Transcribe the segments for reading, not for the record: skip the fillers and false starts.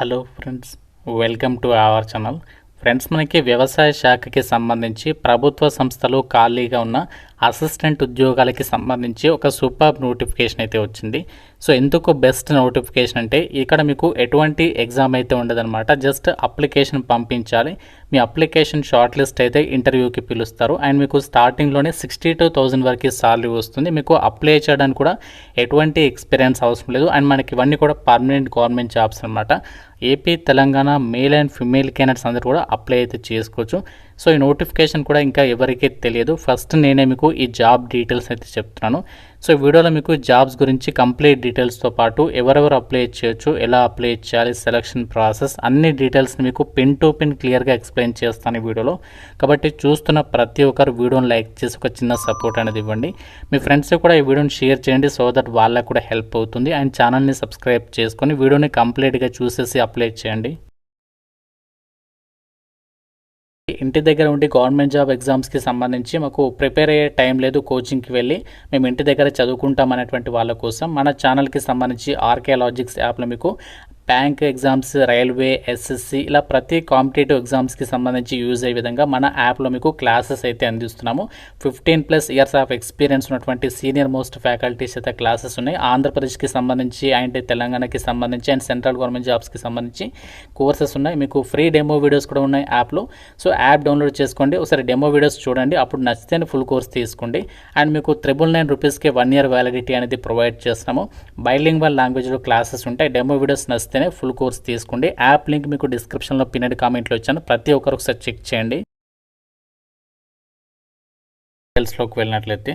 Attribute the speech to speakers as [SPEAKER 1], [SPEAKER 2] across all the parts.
[SPEAKER 1] Hello friends, welcome to our channel. Friends, మనకి వ్యవసాయ శాఖకి సంబంధించి ప్రభుత్వ సంస్థలు ఖాళీగా ఉన్న అసిస్టెంట్ ఉద్యోగాలకి సంబంధించి ఒక సూపర్ నోటిఫికేషన్ అయితే వచ్చింది. సో ఎందుకు బెస్ట్ నోటిఫికేషన్ అంటే ఇక్కడ మీకు ఎటువంటి ఎగ్జామ్ అయితే ఉండదన్నమాట. జస్ట్ అప్లికేషన్ పంపించాలి. మీ అప్లికేషన్ షార్ట్ లిస్ట్ అయితే ఇంటర్వ్యూకి పిలుస్తారు. అండ్ మీకు స్టార్టింగ్లోనే 62,000 వరకు సాలరీ వస్తుంది. మీకు అప్లై చేయడానికి కూడా ఎటువంటి ఎక్స్పీరియన్స్ అవసరం లేదు. అండ్ మనకి ఇవన్నీ కూడా పర్మనెంట్ గవర్నమెంట్ జాబ్స్ అనమాట. AP, Telangana male and female candidates అందరూ కూడా అప్లై అయితే చేసుకోవచ్చు. సో ఈ నోటిఫికేషన్ కూడా ఇంకా ఎవరికీ తెలియదు. ఫస్ట్ నేనే మీకు ఈ జాబ్ డీటెయిల్స్ అయితే చెప్తున్నాను. సో ఈ వీడియోలో మీకు జాబ్స్ గురించి కంప్లీట్ డీటెయిల్స్తో పాటు ఎవరెవరు అప్లై చేయొచ్చు, ఎలా అప్లై చేయాలి, సెలక్షన్ ప్రాసెస్ అన్ని డీటెయిల్స్ని మీకు పిన్ టు పిన్ క్లియర్గా ఎక్స్ప్లెయిన్ చేస్తాను ఈ వీడియోలో. కాబట్టి చూస్తున్న ప్రతి ఒక్కరు వీడియోని లైక్ చేసి ఒక చిన్న సపోర్ట్ అనేది ఇవ్వండి. మీ ఫ్రెండ్స్కి కూడా ఈ వీడియోని షేర్ చేయండి, సో దట్ వాళ్ళకు కూడా హెల్ప్ అవుతుంది. అండ్ ఛానల్ని సబ్స్క్రైబ్ చేసుకొని వీడియోని కంప్లీట్గా చూసేసి అప్లై చేయండి. ఇంటి దగ్గర ఉండి గవర్నమెంట్ జాబ్ ఎగ్జామ్స్కి సంబంధించి మాకు ప్రిపేర్ అయ్యే టైం లేదు, కోచింగ్కి వెళ్ళి మేము ఇంటి దగ్గర చదువుకుంటాం అనేటువంటి వాళ్ళ కోసం మన ఛానల్కి సంబంధించి ఆర్కే లాజిక్స్ యాప్లో మీకు బ్యాంక్ ఎగ్జామ్స్, రైల్వే, ఎస్ఎస్సి ఇలా ప్రతి కాంపిటేటివ్ ఎగ్జామ్స్కి సంబంధించి యూజ్ అయ్యే విధంగా మన యాప్లో మీకు క్లాసెస్ అయితే అందిస్తున్నాము. 15+ ఇయర్స్ ఆఫ్ ఎక్స్పీరియన్స్ ఉన్నటువంటి సీనియర్ మోస్ట్ ఫ్యాకల్టీస్ అయితే క్లాసెస్ ఉన్నాయి. ఆంధ్రప్రదేశ్కి సంబంధించి అండ్ తెలంగాణకి సంబంధించి అండ్ సెంట్రల్ గవర్నమెంట్ జాబ్స్కి సంబంధించి కోర్సెస్ ఉన్నాయి. మీకు ఫ్రీ డెమో వీడియోస్ కూడా ఉన్నాయి యాప్లో. సో యాప్ డౌన్లోడ్ చేసుకోండి, ఒకసారి డెమో వీడియోస్ చూడండి, అప్పుడు నచ్చితేనే ఫుల్ కోర్స్ తీసుకోండి. అండ్ మీకు 999 రూపీస్కి 1 year వ్యాలిడిటీ అనేది ప్రొవైడ్ చేస్తాము. బైలింగ్వల్ లాంగ్వేజ్లో క్లాసెస్ ఉంటాయి. డెమో వీడియోస్ నచ్చితే ఫుల్ కోర్స్ తీసుకోండి. యాప్ లింక్ మీకు డిస్క్రిప్షన్లో పిన్నెడ్ కామెంట్లో ఇచ్చాను, ప్రతి ఒక్కరు ఒకసారి చెక్ చేయండి. డీటెయిల్స్లోకి వెళ్ళినట్లయితే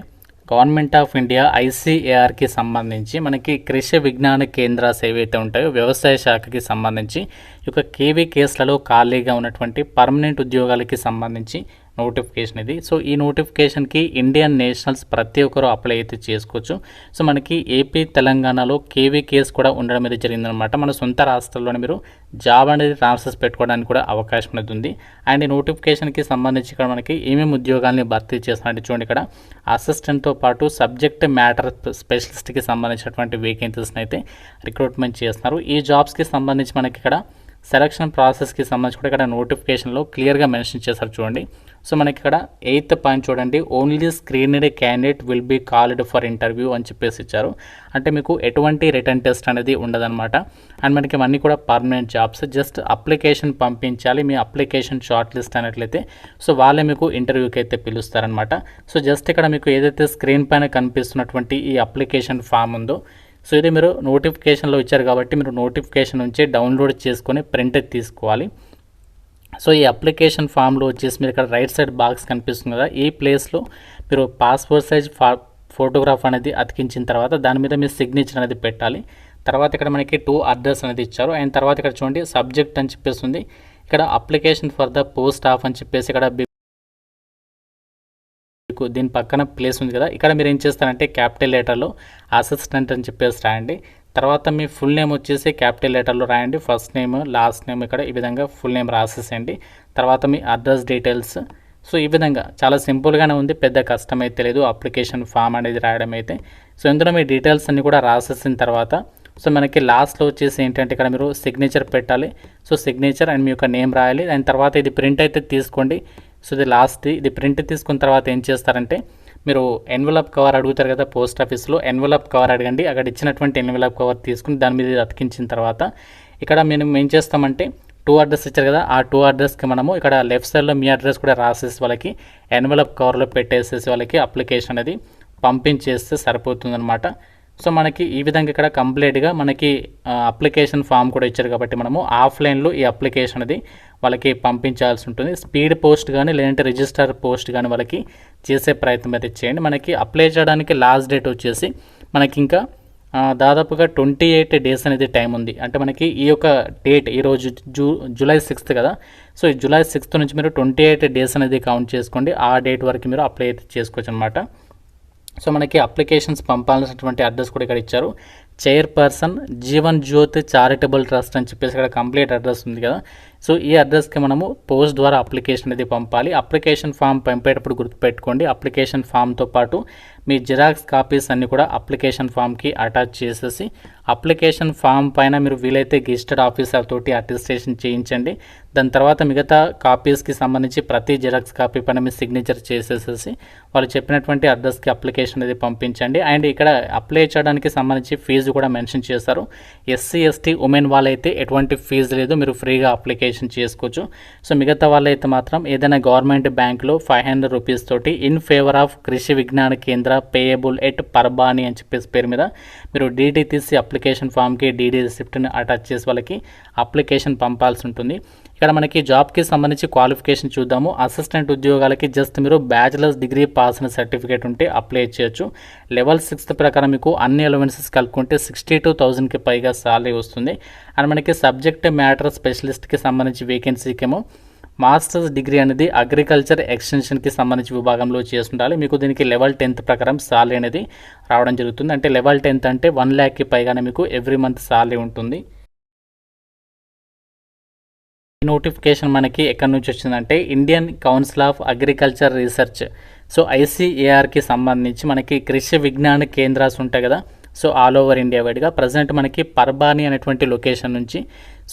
[SPEAKER 1] గవర్నమెంట్ ఆఫ్ ఇండియా ICARకి సంబంధించి మనకి కృషి విజ్ఞాన కేంద్రాలు ఏవైతే ఉంటాయో వ్యవసాయ శాఖకి సంబంధించి ఈ యొక్క KVKSలలో ఖాళీగా ఉన్నటువంటి పర్మనెంట్ ఉద్యోగాలకి సంబంధించి నోటిఫికేషన్ ఇది. సో ఈ నోటిఫికేషన్కి ఇండియన్ నేషనల్స్ ప్రతి ఒక్కరు అప్లై అయితే చేసుకోవచ్చు. సో మనకి ఏపీ, తెలంగాణలో KVKS కూడా ఉండడం అనేది జరిగిందనమాట. మన సొంత రాష్ట్రాల్లోనే మీరు జాబ్ అనేది ట్రాన్స్ఫర్స్ పెట్టుకోవడానికి కూడా అవకాశం అనేది ఉంది. అండ్ ఈ నోటిఫికేషన్కి సంబంధించి ఇక్కడ మనకి ఏమేమి ఉద్యోగాల్ని భర్తీ చేస్తున్నట్టు చూడండి. ఇక్కడ అసిస్టెంట్తో పాటు సబ్జెక్ట్ మ్యాటర్ స్పెషలిస్ట్కి సంబంధించినటువంటి వేకెన్సీస్ని అయితే రిక్రూట్మెంట్ చేస్తున్నారు. ఈ జాబ్స్కి సంబంధించి మనకి ఇక్కడ సెలక్షన్ ప్రాసెస్కి సంబంధించి కూడా ఇక్కడ నోటిఫికేషన్లో క్లియర్గా మెన్షన్ చేశారు చూడండి. సో మనకి ఇక్కడ 8th పాయింట్ చూడండి, only screened candidate will be called for interview అని చెప్పేసి ఇచ్చారు. అంటే మీకు ఎటువంటి రిటర్న్ టెస్ట్ అనేది ఉండదన్నమాట. అండ్ మనకి ఇవన్నీ కూడా పర్మనెంట్ జాబ్స్. జస్ట్ అప్లికేషన్ పంపించాలి. మీ అప్లికేషన్ షార్ట్ లిస్ట్ అయినట్లయితే సో వాళ్ళే మీకు ఇంటర్వ్యూకి అయితే పిలుస్తారనమాట. సో జస్ట్ ఇక్కడ మీకు ఏదైతే స్క్రీన్ పైన కనిపిస్తున్నటువంటి ఈ అప్లికేషన్ ఫామ్ ఉందో, సో ఇది మీరు నోటిఫికేషన్లో ఇచ్చారు కాబట్టి మీరు నోటిఫికేషన్ నుంచి డౌన్లోడ్ చేసుకొని ప్రింట్ తీసుకోవాలి. సో ఈ అప్లికేషన్ ఫామ్లో వచ్చేసి మీరు ఇక్కడ రైట్ సైడ్ బాక్స్ కనిపిస్తుంది కదా, ఈ ప్లేస్లో మీరు పాస్పోర్ట్ సైజ్ ఫోటోగ్రాఫ్ అనేది అతికించిన తర్వాత దాని మీద మీ సిగ్నేచర్ అనేది పెట్టాలి. తర్వాత ఇక్కడ మనకి 2 అడ్రస్ అనేది ఇచ్చారు. అండ్ తర్వాత ఇక్కడ చూడండి సబ్జెక్ట్ అని చెప్పేస్తుంది, ఇక్కడ application for the post of అని చెప్పేసి ఇక్కడ దీని పక్కన ప్లేస్ ఉంది కదా, ఇక్కడ మీరు ఏం చేస్తారంటే క్యాపిటల్ లెటర్లో అసిస్టెంట్ అని చెప్పేసి రాయండి. తర్వాత మీ ఫుల్ నేమ్ వచ్చేసి క్యాపిటల్ లెటర్లో రాయండి. ఫస్ట్ నేమ్, లాస్ట్ నేమ్ ఇక్కడ ఈ విధంగా ఫుల్ నేమ్ రాసేసేయండి. తర్వాత మీ అడ్రస్ డీటెయిల్స్. సో ఈ విధంగా చాలా సింపుల్గానే ఉంది, పెద్ద కష్టం అయితే లేదు అప్లికేషన్ ఫామ్ అనేది రాయడం అయితే. సో ఇందులో మీ డీటెయిల్స్ అన్నీ కూడా రాసేసిన తర్వాత సో మనకి లాస్ట్లో వచ్చేసి ఏంటంటే ఇక్కడ మీరు సిగ్నేచర్ పెట్టాలి. సో సిగ్నేచర్ అండ్ మీ యొక్క నేమ్ రాయాలి. అండ్ తర్వాత ఇది ప్రింట్ అయితే తీసుకోండి. సో ఇది లాస్ట్, ఇది ప్రింట్ తీసుకున్న తర్వాత ఏం చేస్తారంటే మీరు ఎన్వలప్ కవర్ అడుగుతారు కదా పోస్ట్ ఆఫీస్లో, ఎన్వలప్ కవర్ అడగండి. అక్కడ ఇచ్చినటువంటి ఎన్వలప్ కవర్ తీసుకుని దాని మీద అతికించిన తర్వాత ఇక్కడ మేము ఏం చేస్తామంటే 2 అడ్రస్ ఇచ్చారు కదా, ఆ 2 అడ్రస్కి మనము ఇక్కడ లెఫ్ట్ సైడ్లో మీ అడ్రస్ కూడా రాసేసి వాళ్ళకి ఎన్వలప్ కవర్లో పెట్టేసేసి వాళ్ళకి అప్లికేషన్ అనేది పంపించేస్తే సరిపోతుందన్నమాట. సో మనకి ఈ విధంగా ఇక్కడ కంప్లీట్గా మనకి అప్లికేషన్ ఫామ్ కూడా ఇచ్చారు కాబట్టి మనము ఆఫ్లైన్లో ఈ అప్లికేషన్ అనేది వాళ్ళకి పంపించాల్సి ఉంటుంది. స్పీడ్ పోస్ట్ కానీ లేదంటే రిజిస్టర్ పోస్ట్ కానీ వాళ్ళకి చేసే ప్రయత్నం అయితే చేయండి. మనకి అప్లై చేయడానికి లాస్ట్ డేట్ వచ్చేసి మనకి ఇంకా దాదాపుగా 28 days అనేది టైం ఉంది. అంటే మనకి ఈ యొక్క డేట్ ఈరోజు జూలై 6th కదా, సో ఈ జూలై 6th నుంచి మీరు 28 days అనేది కౌంట్ చేసుకోండి. ఆ డేట్ వరకు మీరు అప్లై అయితే చేసుకోవచ్చు అనమాట. సో మనకి అప్లికేషన్స్ పంపాల్సినటువంటి అడ్రస్ కూడా ఇక్కడ ఇచ్చారు. Chairperson Jeevan Jyoti charitable trust అని చెప్పేసి ఇక్కడ కంప్లీట్ అడ్రస్ ఉంది కదా, సో ఈ అడ్రస్కి మనము పోస్ట్ ద్వారా అప్లికేషన్ అనేది పంపాలి. అప్లికేషన్ ఫామ్ పంపేటప్పుడు గుర్తుపెట్టుకోండి, అప్లికేషన్ ఫామ్తో పాటు మీ జిరాక్స్ కాపీస్ అన్నీ కూడా అప్లికేషన్ ఫామ్కి అటాచ్ చేసేసి అప్లికేషన్ ఫామ్ పైన మీరు వీలైతే గెజిటెడ్ ఆఫీసర్ తోటి అటెస్టేషన్ చేయించండి. దాని తర్వాత మిగతా కాపీస్కి సంబంధించి ప్రతి జిరాక్స్ కాపీ పైన మీ సిగ్నేచర్ చేసేసేసి వాళ్ళు చెప్పినటువంటి అడ్రస్కి అప్లికేషన్ అనేది పంపించండి. అండ్ ఇక్కడ అప్లై చేయడానికి సంబంధించి ఫీజు కూడా మెన్షన్ చేశారు. ఎస్సీ ఎస్టీ ఉమెన్ వాళ్ళైతే ఎటువంటి ఫీజు లేదు, మీరు ఫ్రీగా అప్లికేషన్ చేసుకోవచ్చు. సో మిగతా వాళ్ళైతే మాత్రం ఏదైనా గవర్నమెంట్ బ్యాంకులో 500 రూపీస్ తోటి ఇన్ ఫేవర్ ఆఫ్ కృషి విజ్ఞాన కేంద్ర పేయబుల్ ఎట్ పర్బాని అని చెప్పేసి పేరు మీద మీరు డీడీ తీసి అప్లికేషన్ ఫామ్కి డీడీ రిసిప్ట్ని అటాచ్ చేసి వాళ్ళకి అప్లికేషన్ పంపాల్సి ఉంటుంది. ఇక్కడ మనకి జాబ్కి సంబంధించి క్వాలిఫికేషన్ చూద్దాము. అసిస్టెంట్ ఉద్యోగాలకి జస్ట్ మీరు బ్యాచిలర్స్ డిగ్రీ పాస్ అయిన సర్టిఫికేట్ ఉంటే అప్లై చేయొచ్చు. లెవెల్ 6 ప్రకారం మీకు అన్ని అలవెన్సెస్ కలుపుకుంటే 62,000కి పైగా సాలరీ వస్తుంది. అండ్ మనకి సబ్జెక్ట్ మ్యాటర్ స్పెషలిస్ట్కి సంబంధించి వేకెన్సీకేమో మాస్టర్స్ డిగ్రీ అనేది అగ్రికల్చర్ ఎక్స్టెన్షన్కి సంబంధించి విభాగంలో చేస్తుండాలి. మీకు దీనికి లెవెల్ 10th ప్రకారం సాలరీ అనేది రావడం జరుగుతుంది. అంటే లెవెల్ 10th అంటే 1 lakh పైగానే మీకు ఎవ్రీ మంత్ సాలరీ ఉంటుంది. ఈ నోటిఫికేషన్ మనకి ఎక్కడి నుంచి వచ్చిందంటే Indian council of agriculture research, so ICARకి సంబంధించి మనకి కృషి విజ్ఞాన కేంద్రాలు ఉంటాయి కదా, సో ఆల్ ఓవర్ ఇండియా వైడ్గా ప్రజెంట్ మనకి పర్బాని అనేటువంటి లొకేషన్ నుంచి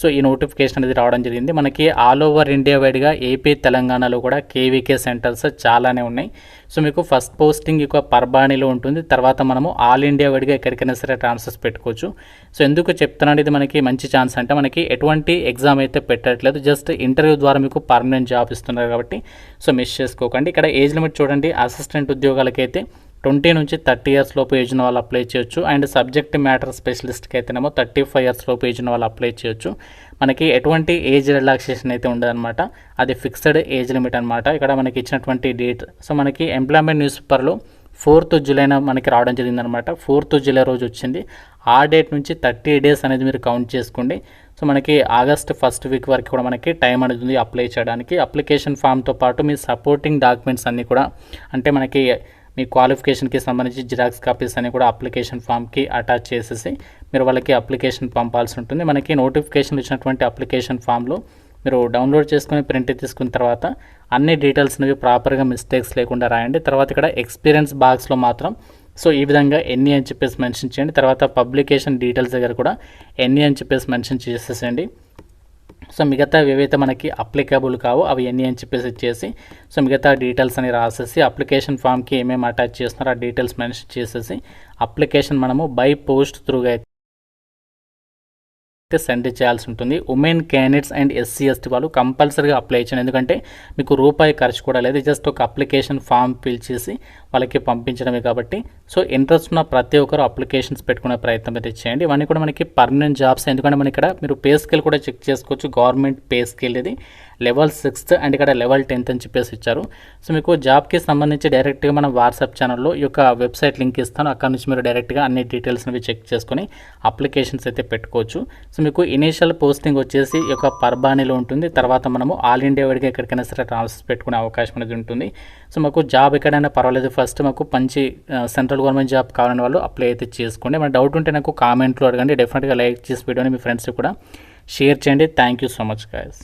[SPEAKER 1] సో ఈ నోటిఫికేషన్ అనేది రావడం జరిగింది. మనకి ఆల్ ఓవర్ ఇండియా వైడ్గా ఏపీ తెలంగాణలో కూడా KVK సెంటర్స్ చాలానే ఉన్నాయి. సో మీకు ఫస్ట్ పోస్టింగ్ ఇక పర్బానీలో ఉంటుంది. తర్వాత మనము ఆల్ ఇండియా వైడ్గా ఎక్కడికైనా సరే ట్రాన్స్ఫర్స్ పెట్టుకోవచ్చు. సో ఎందుకు చెప్తున్నాను ఇది మనకి మంచి ఛాన్స్ అంటే మనకి ఎటువంటి ఎగ్జామ్ అయితే పెట్టట్లేదు, జస్ట్ ఇంటర్వ్యూ ద్వారా మీకు పర్మనెంట్ జాబ్ ఇస్తున్నారు కాబట్టి సో మిస్ చేసుకోకండి. ఇక్కడ ఏజ్ లిమిట్ చూడండి, అసిస్టెంట్ ఉద్యోగాలకైతే 20 నుంచి 30 years లోపు ఏజ్ ఉన్న వాళ్ళు అప్లై చేయొచ్చు. అండ్ సబ్జెక్ట్ మ్యాటర్ స్పెషలిస్ట్కి అయితేనేమో 35 years లోపు ఏజ్ ఉన్న వాళ్ళు అప్లై చేయొచ్చు. మనకి ఎటువంటి ఏజ్ రిలాక్సేషన్ అయితే ఉండదన్నమాట, అది ఫిక్స్డ్ ఏజ్ లిమిట్ అనమాట. ఇక్కడ మనకి ఇచ్చినటువంటి డేట్ సో మనకి ఎంప్లాయ్మెంట్ న్యూస్ పేపర్లో 4th జూలైన మనకి రావడం జరిగిందనమాట. 4th జూలై రోజు వచ్చింది. ఆ డేట్ నుంచి 30 days అనేది మీరు కౌంట్ చేసుకోండి. సో మనకి ఆగస్ట్ 1st వీక్ వరకు కూడా మనకి టైం అనేది ఉంది అప్లై చేయడానికి. అప్లికేషన్ ఫామ్తో పాటు మీ సపోర్టింగ్ డాక్యుమెంట్స్ అన్నీ కూడా అంటే మనకి మీ క్వాలిఫికేషన్కి సంబంధించి జిరాక్స్ కాపీస్ అన్ని కూడా అప్లికేషన్ ఫామ్కి అటాచ్ చేసేసి మీరు వాళ్ళకి అప్లికేషన్ పంపాల్సి ఉంటుంది. మనకి నోటిఫికేషన్ ఇచ్చినటువంటి అప్లికేషన్ ఫామ్లో మీరు డౌన్లోడ్ చేసుకుని ప్రింట్ తీసుకున్న తర్వాత అన్ని డీటెయిల్స్ అనేవి ప్రాపర్గా మిస్టేక్స్ లేకుండా రాయండి. తర్వాత ఇక్కడ ఎక్స్పీరియన్స్ బాక్స్లో మాత్రం సో ఈ విధంగా ఎన్ని అని చెప్పేసి మెన్షన్ చేయండి. తర్వాత పబ్లికేషన్ డీటెయిల్స్ దగ్గర కూడా ఎన్ని అని చెప్పేసి మెన్షన్ చేసేసేయండి. సో మిగతా ఏవైతే మనకి అప్లికబుల్ కావో అవి ఎన్ని అని చెప్పేసి ఇచ్చేసి సో మిగతా డీటెయిల్స్ అని రాసేసి అప్లికేషన్ ఫామ్కి ఏమేమి అటాచ్ చేస్తున్నారో ఆ డీటెయిల్స్ మెన్షన్ చేసేసి అప్లికేషన్ మనము బై పోస్ట్ త్రూగా అయితే సెండ్ చేయాల్సి ఉంటుంది. Women candidates and SC ST వాళ్ళు కంపల్సరీగా అప్లై చేయండి, ఎందుకంటే మీకు రూపాయి ఖర్చు కూడా లేదు, జస్ట్ ఒక అప్లికేషన్ ఫామ్ ఫిల్ చేసి వాళ్ళకి పంపించడమే కాబట్టి సో ఇంట్రెస్ట్ ఉన్న ప్రతి ఒక్కరు అప్లికేషన్స్ పెట్టుకునే ప్రయత్నం అయితే చేయండి. ఇవన్నీ కూడా మనకి పర్మనెంట్ జాబ్స్, ఎందుకంటే మన ఇక్కడ మీరు పే స్కేల్ కూడా చెక్ చేసుకోవచ్చు. గవర్నమెంట్ పే స్కేల్ ఇది లెవెల్ 6th అండ్ ఇక్కడ లెవెల్ 10th అని చెప్పేసి ఇచ్చారు. సో మీకు జాబ్కి సంబంధించి డైరెక్ట్గా మన వాట్సాప్ ఛానల్లో ఈ యొక్క వెబ్సైట్ లింక్ ఇస్తాను, అక్కడ నుంచి మీరు డైరెక్ట్గా అన్ని డీటెయిల్స్ అనేవి చెక్ చేసుకొని అప్లికేషన్స్ అయితే పెట్టుకోవచ్చు. సో మీకు ఇనీషియల్ పోస్టింగ్ వచ్చేసి ఈ యొక్క పర్బానీలో ఉంటుంది. తర్వాత మనము ఆల్ ఇండియా వైడ్గా ఎక్కడికైనా సరే ట్రాన్స్ఫర్ పెట్టుకునే అవకాశం అనేది ఉంటుంది. సో మాకు జాబ్ ఎక్కడైనా పర్వాలేదు, ఫస్ట్ మాకు మంచి సెంట్రల్ గవర్నమెంట్ జాబ్ కావాలని వాళ్ళు అప్లై అయితే చేసుకోండి. మన డౌట్ ఉంటే నాకు కామెంట్లో అడగండి, డెఫినెట్గా లైక్ చేసి వీడియోని మీ ఫ్రెండ్స్కి కూడా షేర్ చేయండి. Thank you so much guys.